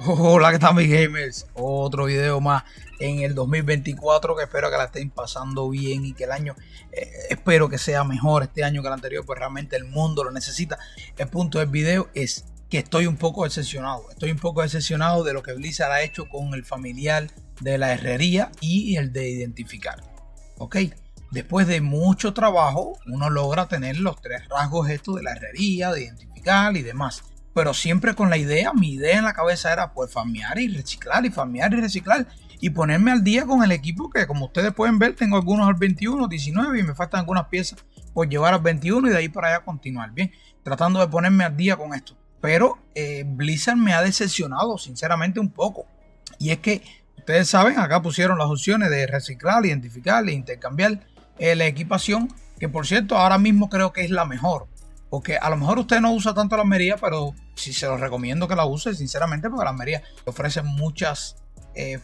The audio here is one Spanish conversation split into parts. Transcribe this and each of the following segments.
Hola, ¿qué tal mis gamers? Otro video más en el 2024 que espero que la estén pasando bien y que el año, espero que sea mejor este año que el anterior, pues realmente el mundo lo necesita. El punto del video es que estoy un poco decepcionado de lo que Blizzard ha hecho con el familiar de la herrería y el de identificar. Ok, después de mucho trabajo uno logra tener los tres rasgos estos de la herrería, de identificar y demás, pero siempre con mi idea en la cabeza era pues farmear y reciclar y farmear y reciclar y ponerme al día con el equipo, que como ustedes pueden ver tengo algunos al 21, 19 y me faltan algunas piezas por llevar al 21 y de ahí para allá continuar bien, tratando de ponerme al día con esto. Pero Blizzard me ha decepcionado sinceramente un poco, y es que ustedes saben, acá pusieron las opciones de reciclar, identificar e intercambiar la equipación, que por cierto ahora mismo creo que es la mejor. Porque a lo mejor usted no usa tanto la armería, pero sí se lo recomiendo que la use, sinceramente, porque la armería ofrece muchas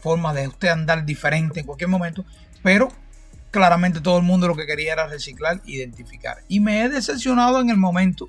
formas de usted andar diferente en cualquier momento. Pero claramente todo el mundo lo que quería era reciclar, identificar. Y me he decepcionado en el momento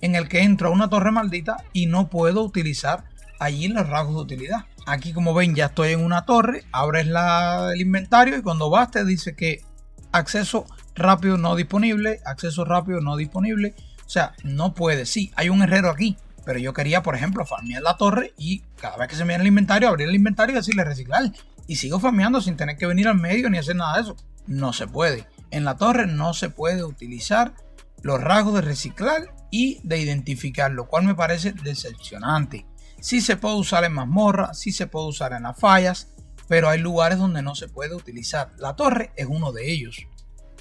en el que entro a una torre maldita y no puedo utilizar allí los rasgos de utilidad. Aquí, como ven, ya estoy en una torre, abres el inventario y cuando vas te dice que acceso rápido no disponible, acceso rápido no disponible. O sea, no puede. Sí, hay un herrero aquí, pero yo quería, por ejemplo, farmear la torre y cada vez que se me viene el inventario, abrir el inventario y decirle reciclar. Y sigo farmeando sin tener que venir al medio ni hacer nada de eso. No se puede. En la torre no se puede utilizar los rasgos de reciclar y de identificar, lo cual me parece decepcionante. Sí se puede usar en mazmorra, sí se puede usar en las fallas, pero hay lugares donde no se puede utilizar. La torre es uno de ellos.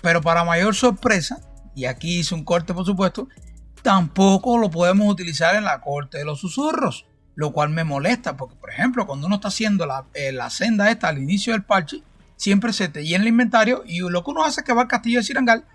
Pero para mayor sorpresa, y aquí hice un corte por supuesto, tampoco lo podemos utilizar en la corte de los susurros, lo cual me molesta porque, por ejemplo, cuando uno está haciendo la senda esta al inicio del parche, siempre se te llena el inventario y lo que uno hace es que va al castillo de Cirangal,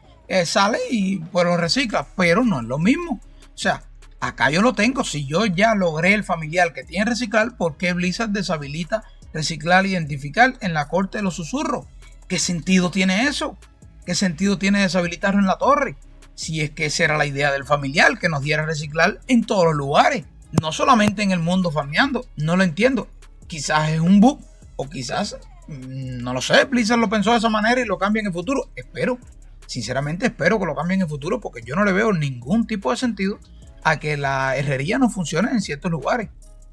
sale y pues lo recicla, pero no es lo mismo. O sea, acá yo lo tengo. Si yo ya logré el familiar que tiene reciclar, ¿por qué Blizzard deshabilita reciclar e identificar en la corte de los susurros? ¿Qué sentido tiene eso? ¿Qué sentido tiene deshabilitarlo en la torre? Si es que esa era la idea del familiar, que nos diera reciclar en todos los lugares, no solamente en el mundo farmeando. No lo entiendo. Quizás es un bug o quizás, no lo sé, Blizzard lo pensó de esa manera y lo cambia en el futuro. Espero, sinceramente espero que lo cambien en el futuro, porque yo no le veo ningún tipo de sentido a que la herrería no funcione en ciertos lugares.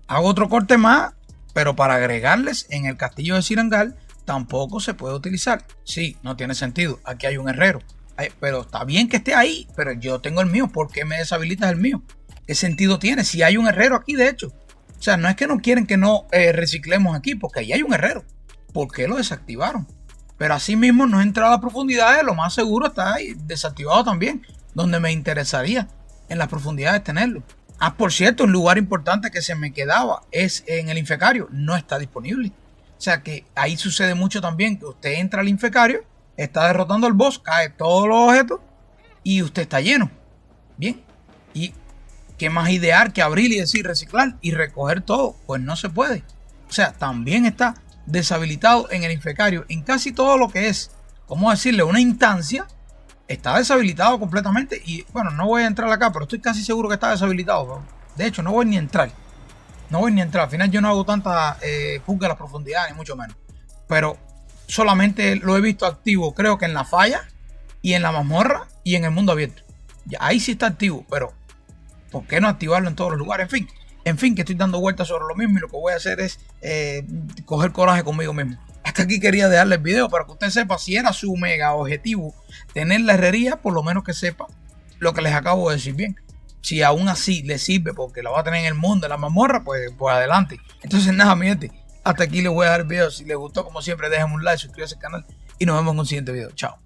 Hago otro corte más, pero para agregarles en el castillo de Cirangal tampoco se puede utilizar. Sí, no tiene sentido. Aquí hay un herrero. Pero está bien que esté ahí, pero yo tengo el mío. ¿Por qué me deshabilitas el mío? ¿Qué sentido tiene? Si hay un herrero aquí, de hecho. O sea, no es que no quieren que no reciclemos aquí, porque ahí hay un herrero. ¿Por qué lo desactivaron? Pero así mismo no he entrado a profundidades. Lo más seguro está ahí desactivado también, donde me interesaría en las profundidades tenerlo. Ah, por cierto, un lugar importante que se me quedaba es en el infecario. No está disponible. O sea que ahí sucede mucho también, que usted entra al infecario, está derrotando al boss, cae todos los objetos y usted está lleno. Bien. ¿Y qué más idear que abrir y decir reciclar y recoger todo? Pues no se puede. O sea, también está deshabilitado en el infecario. En casi todo lo que es, ¿cómo decirle? Una instancia, está deshabilitado completamente. Y bueno, no voy a entrar acá, pero estoy casi seguro que está deshabilitado. De hecho, no voy ni a entrar. Al final yo no hago tanta juzga a la profundidad, ni mucho menos. Pero solamente lo he visto activo, creo que en la falla y en la mazmorra y en el mundo abierto. Ahí sí está activo, pero ¿por qué no activarlo en todos los lugares? En fin, que estoy dando vueltas sobre lo mismo y lo que voy a hacer es coger coraje conmigo mismo. Hasta aquí quería dejarle el video para que usted sepa, si era su mega objetivo tener la herrería, por lo menos que sepa lo que les acabo de decir bien. Si aún así le sirve porque la va a tener en el mundo, en la mazmorra, pues adelante. Entonces nada, mi gente, hasta aquí les voy a dejar el video. Si les gustó, como siempre, déjenme un like, suscríbanse al canal y nos vemos en un siguiente video. Chao.